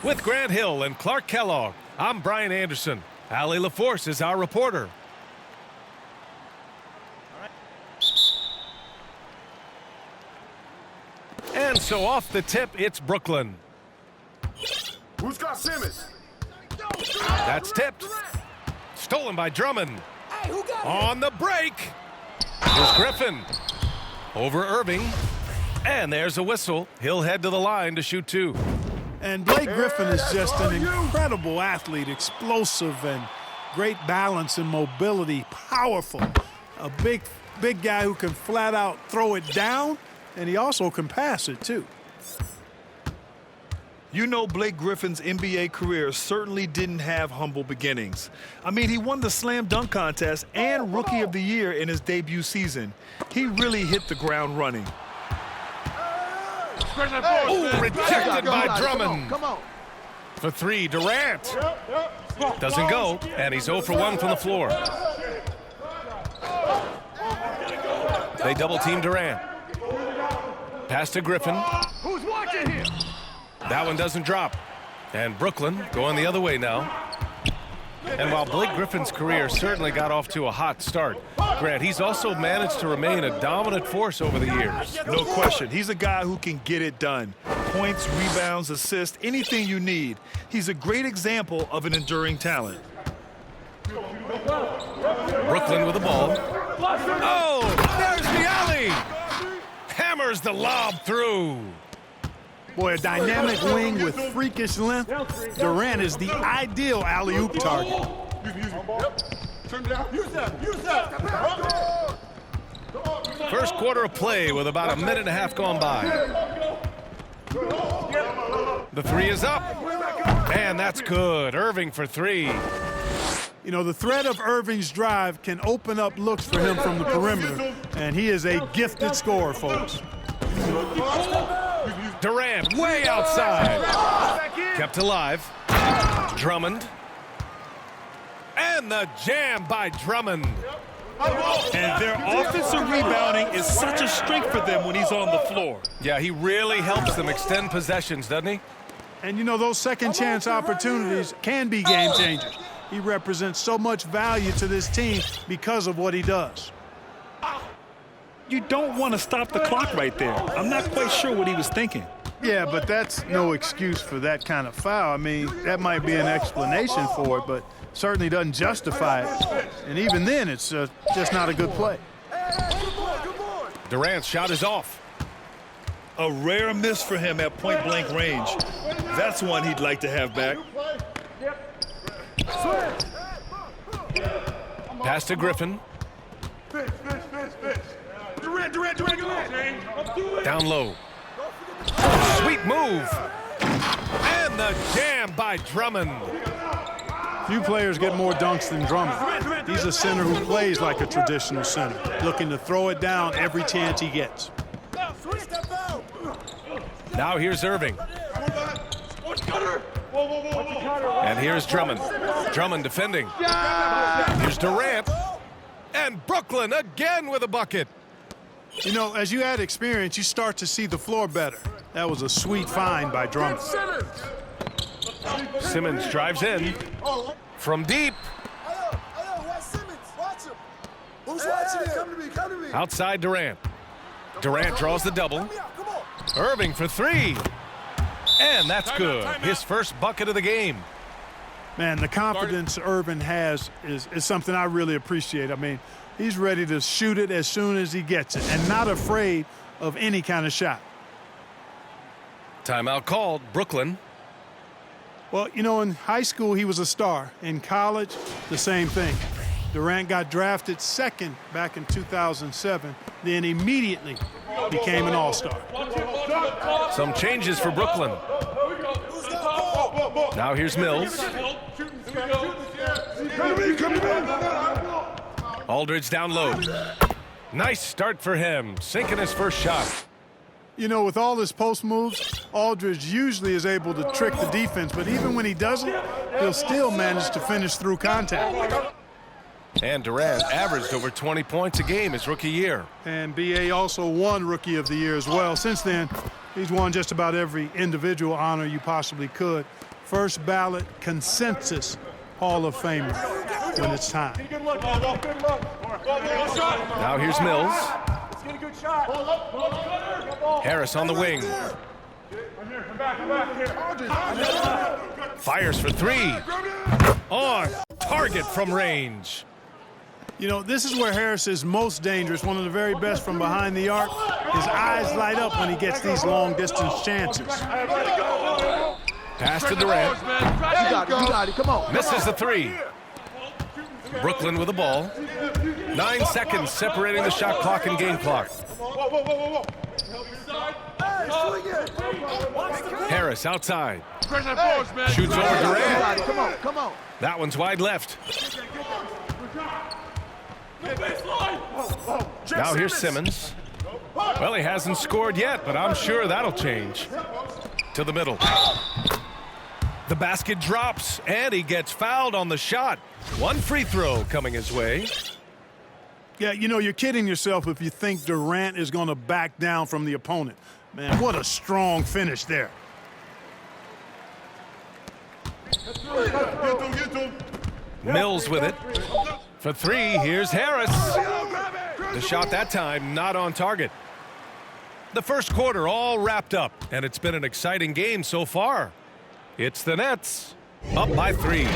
With Grant Hill and Clark Kellogg, I'm Brian Anderson. Allie LaForce is our reporter. And so off the tip, it's Brooklyn. Who's got Simmons? That's tipped. Stolen by Drummond. On the break. Here's Griffin. Over Irving. And there's a whistle. He'll head to the line to shoot two. And Blake Griffin is just an incredible athlete, explosive and great balance and mobility, powerful. A big guy who can flat out throw it down, and he also can pass it too. You know, Blake Griffin's NBA career certainly didn't have humble beginnings. I mean, he won the Slam Dunk Contest and Rookie of the Year in his debut season. He really hit the ground running. Oh, rejected by Drummond. Come on. For three, Durant. Doesn't go, and he's 0 for 1 from the floor. They double-team Durant. Pass to Griffin. Who's watching here? That one doesn't drop. And Brooklyn going the other way now. And while Blake Griffin's career certainly got off to a hot start, Grant, he's also managed to remain a dominant force over the years. No question. He's a guy who can get it done. Points, rebounds, assists, anything you need. He's a great example of an enduring talent. Brooklyn with the ball. Oh, there's the alley. Hammers the lob through. Boy, a dynamic wing with freakish length. Durant is the ideal alley-oop target. Turn down. Use that. First quarter of play with about a minute and a half gone by. The three is up. And that's good. Irving for three. You know, the threat of Irving's drive can open up looks for him from the perimeter, and he is a gifted scorer, folks. Durant way outside. Kept alive. Drummond. And the jam by Drummond. And their offensive rebounding is such a strength for them when he's on the floor. Yeah, he really helps them extend possessions, doesn't he? And, you know, those second-chance opportunities can be game changers. He represents so much value to this team because of what he does. You don't want to stop the clock right there. I'm not quite sure what he was thinking. Yeah, but that's no excuse for that kind of foul. I mean, that might be an explanation for it, but certainly doesn't justify it. And even then, it's just not a good play. Durant's shot is off. A rare miss for him at point-blank range. That's one he'd like to have back. Pass to Griffin. Durant. Down low. Sweet move. And the jam by Drummond. Few players get more dunks than Drummond. He's a center who plays like a traditional center, looking to throw it down every chance he gets. Now here's Irving. And here's Drummond. Drummond defending. Here's Durant. And Brooklyn again with a bucket. You know, as you add experience, you start to see the floor better. That was a sweet find by Drummond. Simmons drives in. From deep. Who's watching it? Come to me. Outside Durant. Durant draws the double. Irving for three. And that's good. His first bucket of the game. Man, the confidence Irving has is something I really appreciate. I mean, he's ready to shoot it as soon as he gets it and not afraid of any kind of shot. Timeout called. Brooklyn. Well, you know, in high school, he was a star. In college, the same thing. Durant got drafted second back in 2007, then immediately became an all-star. Some changes for Brooklyn. Now here's Mills. Aldridge down low. Nice start for him, sinking his first shot. You know, with all his post moves, Aldridge usually is able to trick the defense, but even when he doesn't, he'll still manage to finish through contact. And Durant averaged over 20 points a game his rookie year. And B.A. also won Rookie of the Year as well. Since then, he's won just about every individual honor you possibly could. first ballot consensus Hall of Famer when it's time. Now here's Mills. Harris on the wing. Fires for three. On target from range. You know, this is where Harris is most dangerous, one of the very best from behind the arc. His eyes light up when he gets these long-distance chances. Pass to Durant. You got it, come on. Misses the three. Brooklyn with the ball. 9 seconds separating the shot clock and game clock. Harris outside. Shoots over Durant. Come on. That one's wide left. Now here's Simmons. Well, he hasn't scored yet, but I'm sure that'll change. To the middle. The basket drops, and he gets fouled on the shot. One free throw coming his way. Yeah, you know, you're kidding yourself if you think Durant is going to back down from the opponent. Man, what a strong finish there. Mills with it. For three, here's Harris. The shot that time not on target. The first quarter all wrapped up, and it's been an exciting game so far. It's the Nets up by 3.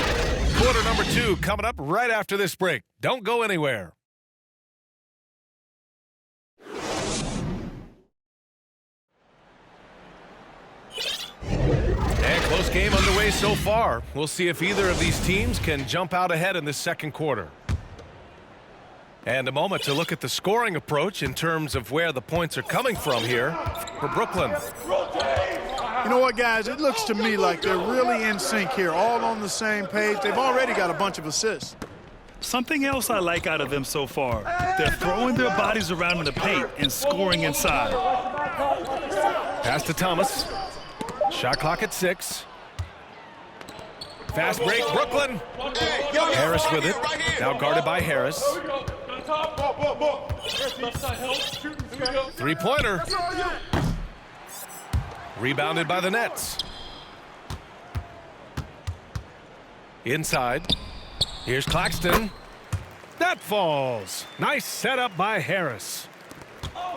Quarter number 2 coming up right after this break. Don't go anywhere. And close game underway so far. We'll see if either of these teams can jump out ahead in this second quarter. And a moment to look at the scoring approach in terms of where the points are coming from here for Brooklyn. You know what, guys? It looks to me like they're really in sync here, all on the same page. They've already got a bunch of assists. Something else I like out of them so far, they're throwing their bodies around in the paint and scoring inside. Pass to Thomas. Shot clock at 6. Fast break, Brooklyn. Harris with it. Now guarded by Harris. Three-pointer. Rebounded by the Nets. Inside. Here's Claxton. That falls. Nice setup by Harris.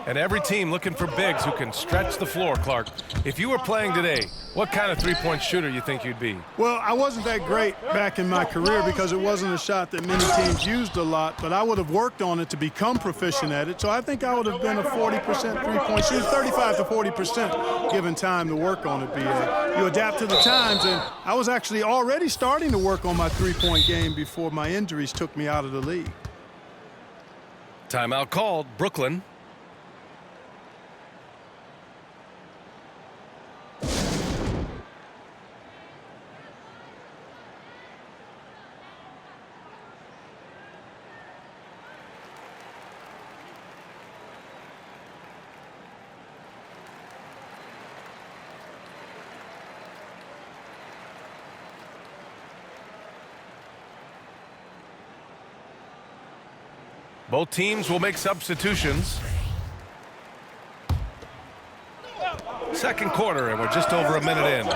And every team looking for bigs who can stretch the floor, Clark. If you were playing today, what kind of three-point shooter you think you'd be? Well, I wasn't that great back in my career because it wasn't a shot that many teams used a lot, but I would have worked on it to become proficient at it. So I think I would have been a 40% three-point shooter, 35 to 40% given time to work on it, B.A. You adapt to the times, and I was actually already starting to work on my three-point game before my injuries took me out of the league. Timeout called, Brooklyn. Both teams will make substitutions. Second quarter, and we're just over a minute in.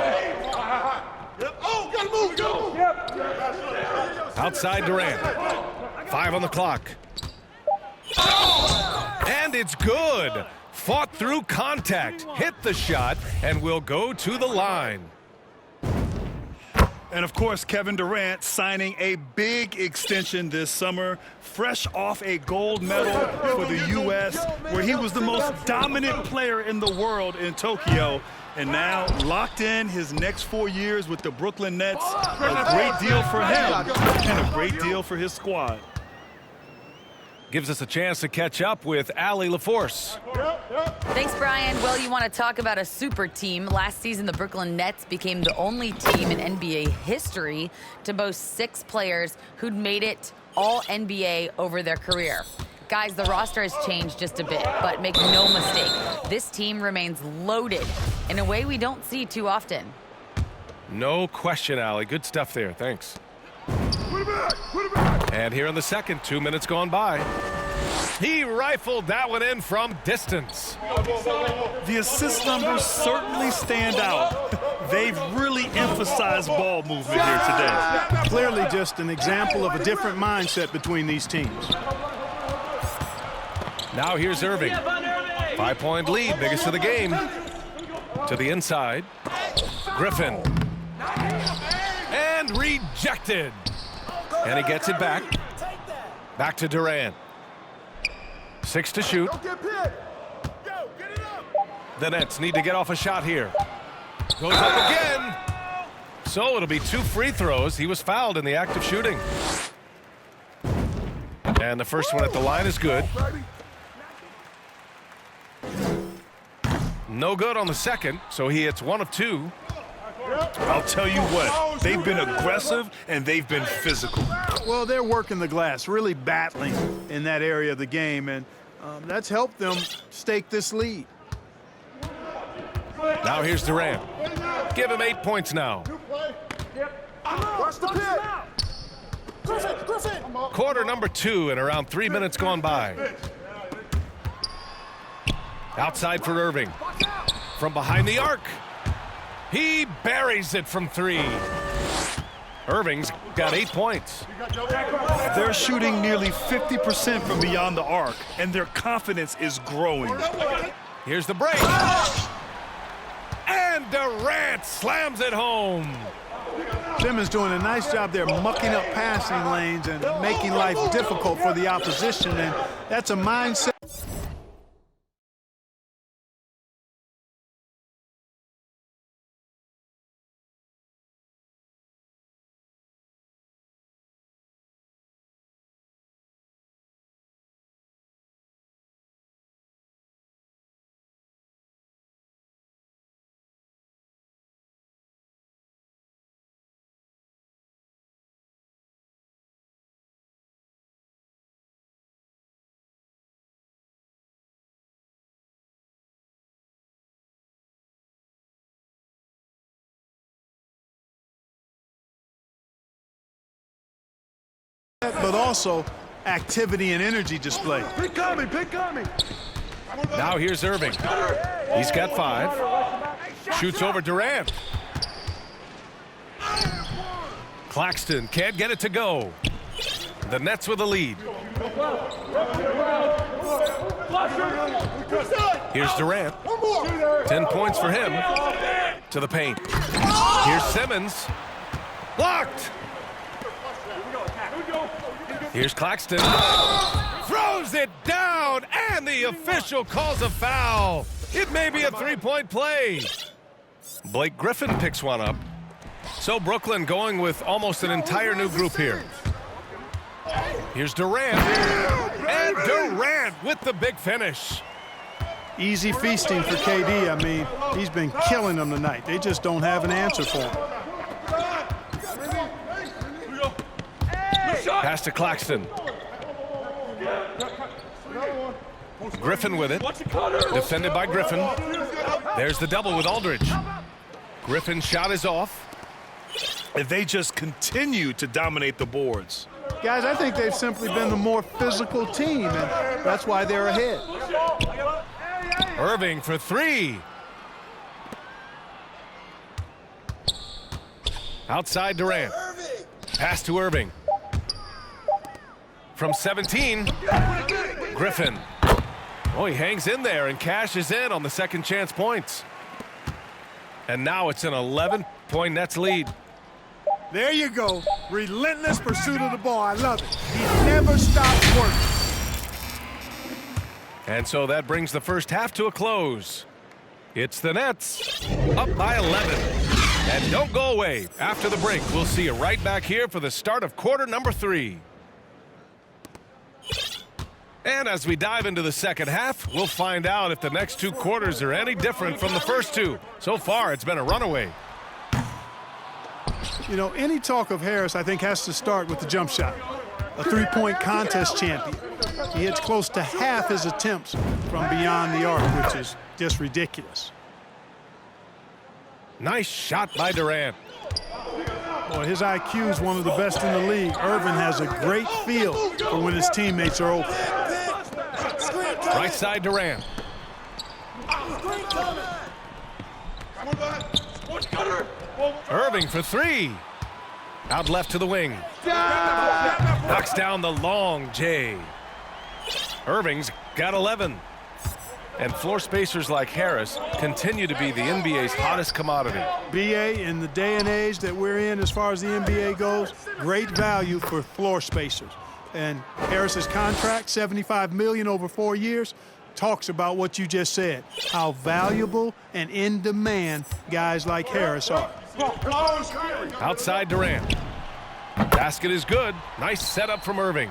Outside Durant. 5 on the clock. And it's good. Fought through contact, hit the shot, and will go to the line. And, of course, Kevin Durant signing a big extension this summer, fresh off a gold medal for the U.S., where he was the most dominant player in the world in Tokyo. And now locked in his next 4 years with the Brooklyn Nets. A great deal for him and a great deal for his squad. Gives us a chance to catch up with Allie LaForce. Thanks, Brian. Well, you want to talk about a super team. Last season, the Brooklyn Nets became the only team in NBA history to boast 6 players who'd made it all NBA over their career. Guys, the roster has changed just a bit, but make no mistake, this team remains loaded in a way we don't see too often. No question, Allie. Good stuff there. Thanks. And here in the second, 2 minutes gone by. He rifled that one in from distance. The assist numbers certainly stand out. They've really emphasized ball movement here today. Clearly just an example of a different mindset between these teams. Now here's Irving. 5-point lead, biggest of the game. To the inside. Griffin. And rejected. And he gets it back. Back to Durant. 6 to shoot. The Nets need to get off a shot here. Goes up again. So it'll be 2 free throws. He was fouled in the act of shooting. And the first one at the line is good. No good on the second, so he hits 1 of 2. I'll tell you what, they've been aggressive and they've been physical. Well, they're working the glass, really battling in that area of the game, and that's helped them stake this lead. Now here's Durant. Give him 8 points now. Watch the pit. Griffin. Quarter number 2 and around 3 minutes gone by. Outside for Irving. From behind the arc. He buries it from 3. Irving's got 8 points. They're shooting nearly 50% from beyond the arc, and their confidence is growing. Here's the break. And Durant slams it home. Simmons doing a nice job there mucking up passing lanes and making life difficult for the opposition, and that's a mindset. But also activity and energy display. Pick coming. Now here's Irving. He's got 5. Shoots over Durant. Claxton can't get it to go. The Nets with the lead. Here's Durant. 10 points for him. To the paint. Here's Simmons. Blocked. Here's Claxton. Throws it down, and the official calls a foul. It may be a 3-point play. Blake Griffin picks one up. So Brooklyn going with almost an entire new group here. Here's Durant. And Durant with the big finish. Easy feasting for KD. I mean, he's been killing them tonight. They just don't have an answer for him. Pass to Claxton. Griffin with it. Defended by Griffin. There's the double with Aldridge. Griffin's shot is off. And they just continue to dominate the boards. Guys, I think they've simply been the more physical team, and that's why they're ahead. Irving for 3. Outside Durant. Pass to Irving. From 17, Griffin. Oh, he hangs in there and cashes in on the second chance points. And now it's an 11-point Nets lead. There you go. Relentless pursuit of the ball. I love it. He never stops working. And so that brings the first half to a close. It's the Nets up by 11. And don't go away. After the break, we'll see you right back here for the start of quarter number 3. And as we dive into the second half, we'll find out if the next 2 quarters are any different from the first 2. So far, it's been a runaway. You know, any talk of Harris, I think, has to start with the jump shot. A 3-point contest champion. He hits close to half his attempts from beyond the arc, which is just ridiculous. Nice shot by Durant. Boy, his IQ is one of the best in the league. Irvin has a great feel for when his teammates are open. Right side Durant. Irving for three. Out left to the wing. Knocks down the long J. Irving's got 11. And floor spacers like Harris continue to be the NBA's hottest commodity. BA, in the day and age that we're in as far as the NBA goes, great value for floor spacers. And Harris's contract, $75 million over 4 years, talks about what you just said, how valuable and in demand guys like Harris are. Outside Durant. Basket is good. Nice setup from Irving.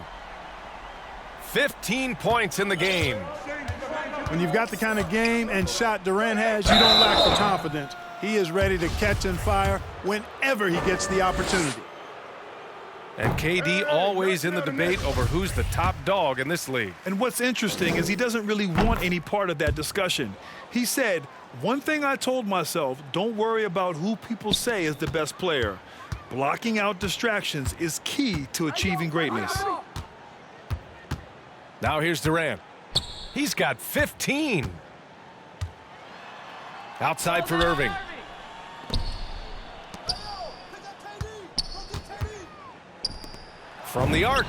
15 points in the game. When you've got the kind of game and shot Durant has, you don't lack the confidence. He is ready to catch and fire whenever he gets the opportunity. And KD always in the debate over who's the top dog in this league. And what's interesting is he doesn't really want any part of that discussion. He said, one thing I told myself, don't worry about who people say is the best player. Blocking out distractions is key to achieving greatness. Now here's Durant. He's got 15. Outside for Irving. From the arc.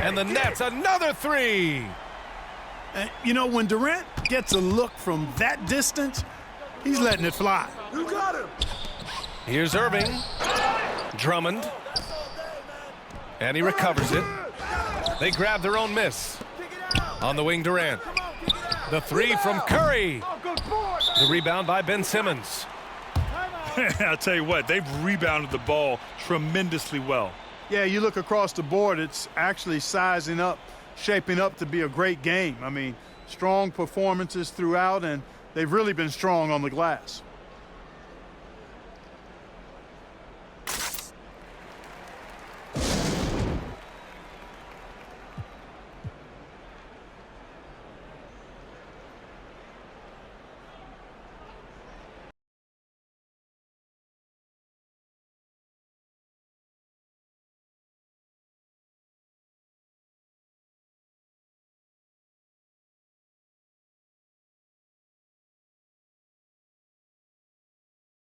And the net's another three. And, you know, when Durant gets a look from that distance, he's letting it fly. You got him. Here's Irving. Drummond. And he recovers it. They grab their own miss. On the wing, Durant. The three from Curry. The rebound by Ben Simmons. I'll tell you what, they've rebounded the ball tremendously well. Yeah, you look across the board, it's actually sizing up, shaping up to be a great game. I mean, strong performances throughout, and they've really been strong on the glass.